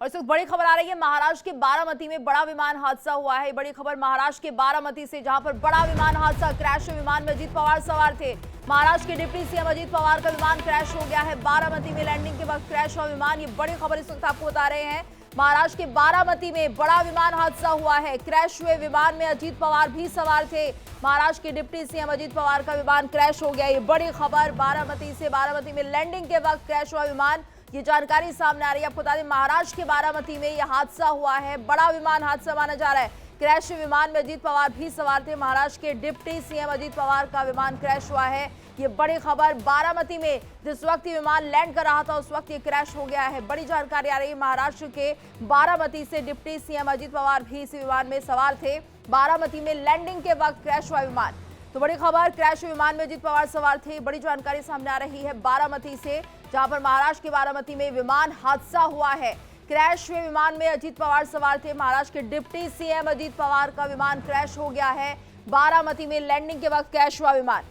इस वक्त बड़ी खबर आ रही है महाराष्ट्र के बारामती में बड़ा विमान हादसा हुआ है। बड़ी खबर महाराष्ट्र के बारामती से, जहां पर बड़ा विमान हादसा क्रैश हुए विमान में अजीत पवार सवार थे। महाराष्ट्र के डिप्टी सीएम अजीत पवार का विमान क्रैश हो गया है। बारामती में लैंडिंग के वक्त क्रैश हुआ विमान, ये बड़ी खबर इस वक्त आपको बता रहे हैं। महाराष्ट्र के बारामती में बड़ा विमान हादसा हुआ है। क्रैश हुए विमान में अजीत पवार भी सवार थे। महाराष्ट्र के डिप्टी सीएम अजीत पवार का विमान क्रैश हो गया, ये बड़ी खबर बारामती से। बारामती में लैंडिंग के वक्त क्रैश हुआ विमान, ये जानकारी सामने आ रही है। आपको बता दें महाराष्ट्र के बारामती में यह हादसा हुआ है। बड़ा विमान हादसा माना जा रहा है। क्रैश विमान में अजीत पवार भी सवार थे। महाराष्ट्र के डिप्टी सीएम अजीत पवार का विमान क्रैश हुआ है, ये बड़ी खबर। बारामती में जिस वक्त ये विमान लैंड कर रहा था उस वक्त ये क्रैश हो गया है। बड़ी जानकारी आ रही है महाराष्ट्र के बारामती से। डिप्टी सीएम अजीत पवार भी इस विमान में सवार थे। बारामती में लैंडिंग के वक्त क्रैश हुआ विमान, तो बड़ी खबर, क्रैश विमान में अजीत पवार सवार थे। बड़ी जानकारी सामने आ रही है बारामती से, जहां पर महाराष्ट्र के बारामती में विमान हादसा हुआ है। क्रैश हुए विमान में अजीत पवार सवार थे। महाराष्ट्र के डिप्टी सीएम अजीत पवार का विमान क्रैश हो गया है। बारामती में लैंडिंग के वक्त क्रैश हुआ विमान।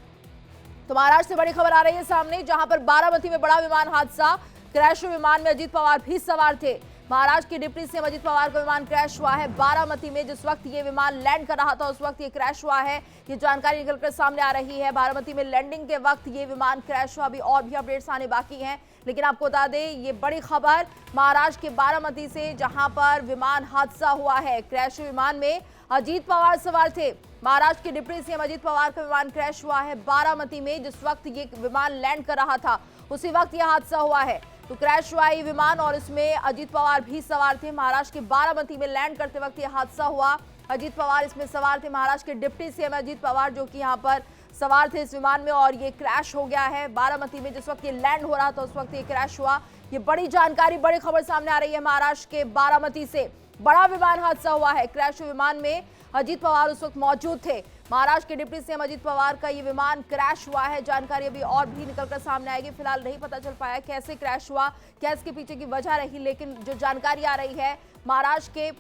तो महाराष्ट्र से बड़ी खबर आ रही है सामने, जहां पर बारामती में बड़ा विमान हादसा, क्रैश हुए विमान में अजीत पवार भी सवार थे। महाराष्ट्र के डिप्टी सीएम अजीत पवार का विमान क्रैश हुआ है। बारामती में जिस वक्त ये विमान लैंड कर रहा था उस वक्त ये क्रैश हुआ है, ये जानकारी निकलकर सामने आ रही है। बारामती में लैंडिंग के वक्त ये विमान क्रैश हुआ। अभी और भी अपडेट्स आने बाकी हैं, लेकिन आपको बता दें ये बड़ी खबर महाराष्ट्र के बारामती से, जहां पर विमान हादसा हुआ है। क्रैश विमान में अजीत पवार सवार थे। महाराष्ट्र के डिप्टी सीएम अजीत पवार का विमान क्रैश हुआ है बारामती में। जिस वक्त ये विमान लैंड कर रहा था उसी वक्त यह हादसा हुआ है। तो क्रैश हुआ ये विमान और इसमें अजीत पवार भी सवार थे। महाराष्ट्र के बारामती में लैंड करते वक्त यह हादसा हुआ। अजीत पवार इसमें सवार थे। महाराष्ट्र के डिप्टी सीएम अजीत पवार जो कि यहाँ पर सवार थे इस विमान में, और ये क्रैश हो गया है बारामती में। जिस वक्त ये लैंड हो रहा था उस वक्त ये क्रैश हुआ। ये बड़ी जानकारी, बड़ी खबर सामने आ रही है महाराष्ट्र के बारामती से। बड़ा विमान हादसा हुआ है। क्रैश विमान में अजीत पवार उस वक्त मौजूद थे। महाराष्ट्र के डिप्टी सीएम अजीत पवार का ये विमान क्रैश हुआ है। जानकारी अभी और भी निकलकर सामने आएगी। फिलहाल नहीं पता चल पाया कैसे क्रैश हुआ, क्या इसके पीछे की वजह रही, लेकिन जो जानकारी आ रही है महाराष्ट्र के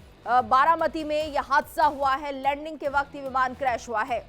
बारामती में यह हादसा हुआ है। लैंडिंग के वक्त ये विमान क्रैश हुआ है।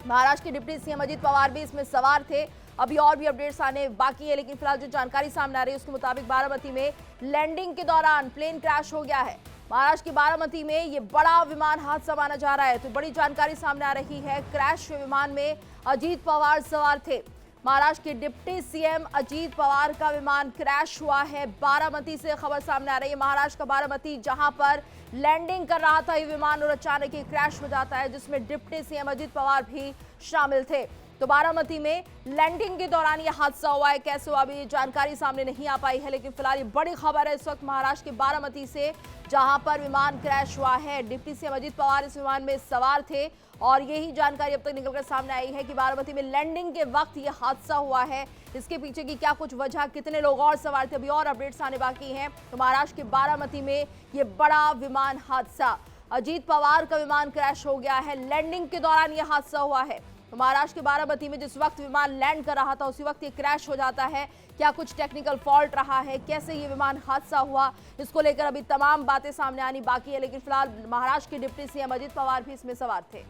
महाराष्ट्र के डिप्टी सीएम अजीत पवार भी इसमें सवार थे। अभी और भी अपडेट्स आने बाकी है, लेकिन फिलहाल जो जानकारी सामने आ रही है उसके मुताबिक बारामती में लैंडिंग के दौरान प्लेन क्रैश हो गया है। महाराष्ट्र की बारामती में ये बड़ा विमान हादसा माना जा रहा है। तो बड़ी जानकारी सामने आ रही है। क्रैश विमान में अजीत पवार सवार थे। महाराष्ट्र के डिप्टी सीएम अजीत पवार का विमान क्रैश हुआ है। बारामती से खबर सामने आ रही है। महाराष्ट्र का बारामती, जहां पर लैंडिंग कर रहा था ये विमान और अचानक ही क्रैश हो जाता है, जिसमें डिप्टी सीएम अजीत पवार भी शामिल थे। तो बारामती में लैंडिंग के दौरान यह हादसा हुआ है। कैसे हुआ अभी जानकारी सामने नहीं आ पाई है, लेकिन फिलहाल ये बड़ी खबर है इस वक्त महाराष्ट्र के बारामती से, जहां पर विमान क्रैश हुआ है। डिप्टी सीएम अजीत पवार इस विमान में सवार थे और यही जानकारी अब तक निकलकर सामने आई है कि बारामती में लैंडिंग के वक्त यह हादसा हुआ है। इसके पीछे की क्या कुछ वजह, कितने लोग और सवार थे, अभी और अपडेट्स आने बाकी हैं। तो महाराष्ट्र के बारामती में यह बड़ा विमान हादसा, अजीत पवार का विमान क्रैश हो गया है। लैंडिंग के दौरान यह हादसा हुआ है। तो महाराष्ट्र के बारामती में जिस वक्त विमान लैंड कर रहा था उसी वक्त ये क्रैश हो जाता है। क्या कुछ टेक्निकल फॉल्ट रहा है, कैसे ये विमान हादसा हुआ, इसको लेकर अभी तमाम बातें सामने आनी बाकी है, लेकिन फिलहाल महाराष्ट्र के डिप्टी सीएम अजीत पवार भी इसमें सवार थे।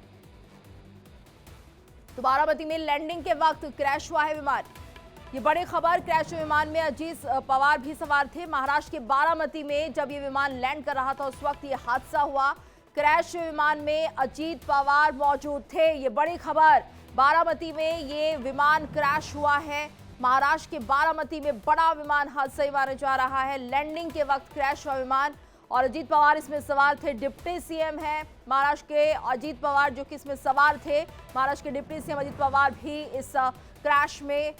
तो बारामती में लैंडिंग के वक्त क्रैश हुआ है विमान, ये बड़ी खबर। क्रैश विमान में अजीत पवार भी सवार थे। महाराष्ट्र के बारामती में जब ये विमान लैंड कर रहा था उस वक्त ये हादसा हुआ। क्रैश विमान में अजीत पवार मौजूद थे। ये बड़ी खबर, बारामती में ये विमान क्रैश हुआ है। महाराष्ट्र के बारामती में बड़ा विमान हादसा माना जा रहा है। लैंडिंग के वक्त क्रैश हुआ विमान और अजीत पवार इसमें सवार थे। डिप्टी सीएम है महाराष्ट्र के अजीत पवार जो कि इसमें सवार थे। महाराष्ट्र के डिप्टी सीएम अजीत पवार भी इस क्रैश में,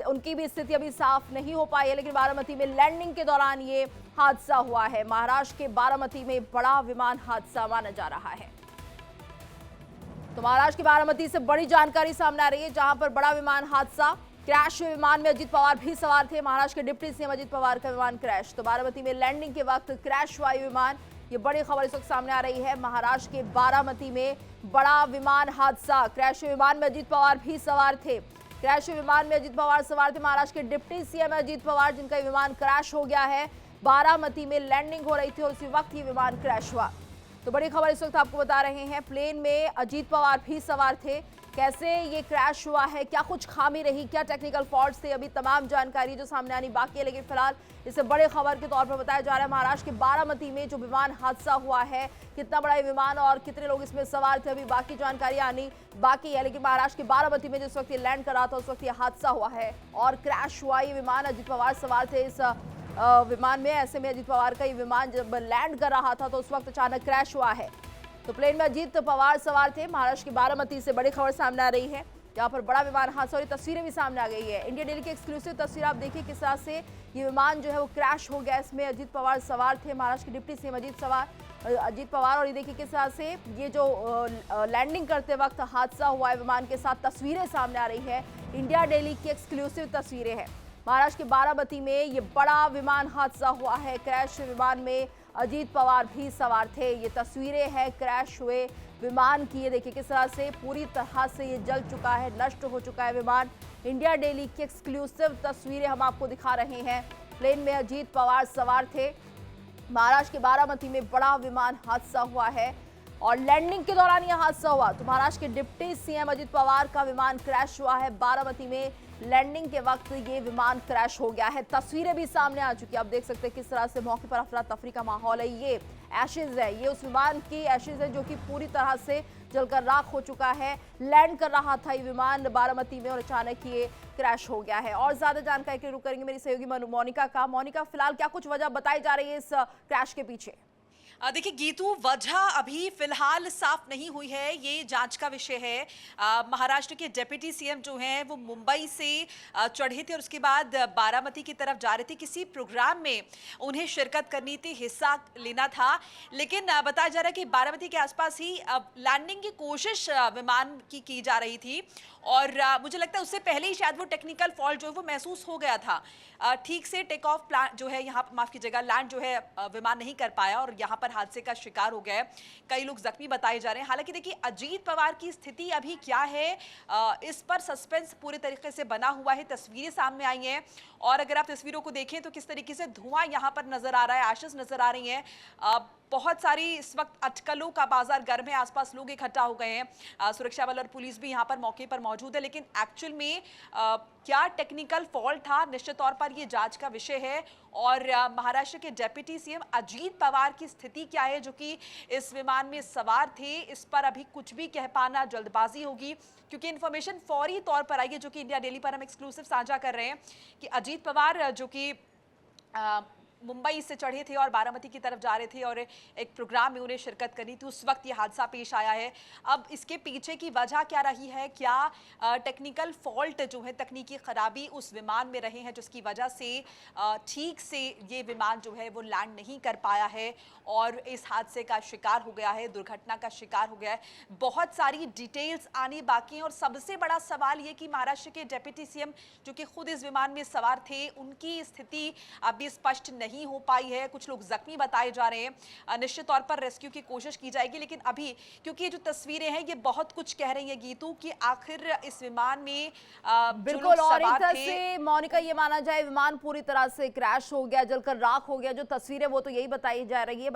उनकी भी स्थिति अभी साफ नहीं हो पाई है, लेकिन बारामती में लैंडिंग के दौरान ये हादसा हुआ है। महाराष्ट्र के बारामती में बड़ा विमान हादसा माना जा रहा है। तो महाराष्ट्र की बारामती से बड़ी जानकारी सामने आ रही है, जहां पर बड़ा विमान हादसा, क्रैश हुए विमान में अजीत पवार भी सवार थे। महाराष्ट्र के डिप्टी सीएम अजीत पवार का विमान क्रैश। तो बारामती में लैंडिंग के वक्त क्रैश हुआ विमान, ये बड़ी खबर इस वक्त सामने आ रही है। महाराष्ट्र के बारामती में बड़ा विमान हादसा, क्रैश विमान में अजीत पवार भी सवार थे। क्रैश विमान में अजीत पवार सवार थे। महाराष्ट्र के डिप्टी सीएम अजीत पवार, जिनका विमान क्रैश हो गया है। बारामती में लैंडिंग हो रही थी और उसी वक्त ये विमान क्रैश हुआ। तो बड़ी खबर इस वक्त आपको बता रहे हैं। प्लेन में अजीत पवार भी सवार थे। कैसे ये क्रैश हुआ है, क्या कुछ खामी रही, क्या टेक्निकल फॉल्ट्स थे, अभी तमाम जानकारी जो सामने आनी बाकी है। लेकिन फिलहाल इसे बड़े खबर के तौर पर बताया जा रहा है महाराष्ट्र के बारामती में जो विमान हादसा हुआ है, कितना बड़ा ये विमान और कितने लोग इसमें सवार थे, अभी बाकी जानकारी आनी बाकी है। लेकिन महाराष्ट्र के बारामती में जिस वक्त ये लैंड कर रहा था उस वक्त ये हादसा हुआ है और क्रैश हुआ ये विमान। अजीत पवार सवार थे इस विमान में। ऐसे में अजीत पवार का ये विमान जब लैंड कर रहा था तो उस वक्त अचानक क्रैश हुआ है। तो प्लेन में अजीत पवार सवार थे। महाराष्ट्र की बारामती से बड़ी खबर सामने आ रही है, यहाँ पर बड़ा विमान हादसा और तस्वीरें भी सामने आ गई है। इंडिया डेली की एक्सक्लूसिव तस्वीर आप देखिए किस तरह से ये विमान जो है वो क्रैश हो गया। इसमें अजीत पवार सवार थे, महाराष्ट्र के डिप्टी सीएम अजीत पवार। और ये देखिए किस तरह से ये जो लैंडिंग करते वक्त हादसा हुआ है विमान के साथ, तस्वीरें सामने आ रही है। इंडिया डेली की एक्सक्लूसिव तस्वीरें हैं। महाराष्ट्र के बारामती में ये बड़ा विमान हादसा हुआ है। क्रैश विमान में अजीत पवार भी सवार थे। ये तस्वीरें हैं क्रैश हुए विमान की। ये देखिए किस तरह से पूरी तरह से ये जल चुका है, नष्ट हो चुका है विमान। इंडिया डेली की एक्सक्लूसिव तस्वीरें हम आपको दिखा रहे हैं। प्लेन में अजीत पवार सवार थे। महाराष्ट्र के बारामती में बड़ा विमान हादसा हुआ है और लैंडिंग के दौरान यह हादसा हुआ तो महाराष्ट्र के डिप्टी सीएम अजीत पवार का विमान क्रैश हुआ है। बारामती में लैंडिंग के वक्त ये विमान क्रैश हो गया है। तस्वीरें भी सामने आ चुकी है, आप देख सकते हैं किस तरह से मौके पर अफरा तफरी का माहौल है। ये एशेज है, ये उस विमान की एशेज है जो कि पूरी तरह से जलकर राख हो चुका है। लैंड कर रहा था ये विमान बारामती में और अचानक ये क्रैश हो गया है। और ज्यादा जानकारी के लिए रुक करेंगे मेरी सहयोगी मोनिका का। मोनिका, फिलहाल क्या कुछ वजह बताई जा रही है इस क्रैश के पीछे? देखिए गीतू, वजह अभी फिलहाल साफ नहीं हुई है, ये जांच का विषय है। महाराष्ट्र के डिप्टी सीएम जो हैं वो मुंबई से चढ़े थे और उसके बाद बारामती की तरफ जा रहे थे। किसी प्रोग्राम में उन्हें शिरकत करनी थी, हिस्सा लेना था, लेकिन बताया जा रहा है कि बारामती के आसपास ही लैंडिंग की कोशिश विमान की जा रही थी और मुझे लगता है उससे पहले ही शायद वो टेक्निकल फॉल्ट जो है वो महसूस हो गया था। ठीक से टेक ऑफ प्लान जो है यहाँ, माफ कीजिएगा, लैंड जो है विमान नहीं कर पाया और यहाँ पर हादसे का शिकार हो गया है। कई लोग जख्मी बताए जा रहे हैं। हालांकि देखिए अजीत पवार की स्थिति अभी क्या है, इस पर सस्पेंस पूरे तरीके से बना हुआ है। तस्वीरें सामने आई हैं और अगर आप तस्वीरों को देखें तो किस तरीके से धुआं यहाँ पर नजर आ रहा है, एशेस नजर आ रही हैं। बहुत सारी इस वक्त अटकलों का बाजार गर्म है, आसपास लोग इकट्ठा हो गए हैं। सुरक्षा बल और पुलिस भी यहाँ पर मौके पर मौजूद है। लेकिन एक्चुअल में क्या टेक्निकल फॉल्ट था, निश्चित तौर पर ये जांच का विषय है। और महाराष्ट्र के डिप्टी सीएम अजीत पवार की स्थिति क्या है जो कि इस विमान में सवार थे, इस पर अभी कुछ भी कह पाना जल्दबाजी होगी, क्योंकि इन्फॉर्मेशन फौरी तौर पर आई है जो कि इंडिया डेली पर हम एक्सक्लूसिव साझा कर रहे हैं कि अजीत पवार जो कि मुंबई से चढ़े थे और बारामती की तरफ जा रहे थे और एक प्रोग्राम में उन्हें शिरकत करनी थी, उस वक्त ये हादसा पेश आया है। अब इसके पीछे की वजह क्या रही है, क्या टेक्निकल फॉल्ट जो है, तकनीकी खराबी उस विमान में रहे हैं जिसकी वजह से ठीक से ये विमान जो है वो लैंड नहीं कर पाया है और इस हादसे का शिकार हो गया है, दुर्घटना का शिकार हो गया है। बहुत सारी डिटेल्स आनी बाकी हैं और सबसे बड़ा सवाल ये कि महाराष्ट्र के डिप्टी सीएम जो कि खुद इस विमान में सवार थे, उनकी स्थिति अभी स्पष्ट नहीं हो पाई है। कुछ लोग जख्मी बताए जा रहे हैं। निश्चित तौर पर रेस्क्यू की कोशिश की जाएगी, लेकिन अभी क्योंकि ये जो तस्वीरें हैं ये बहुत कुछ कह रही है गीतू कि आखिर इस विमान में बिल्कुल, और एक तरह से मोनिका ये माना जाए विमान पूरी तरह से क्रैश हो गया, जलकर राख हो गया। जो तस्वीरें वो तो यही बताई जा रही है।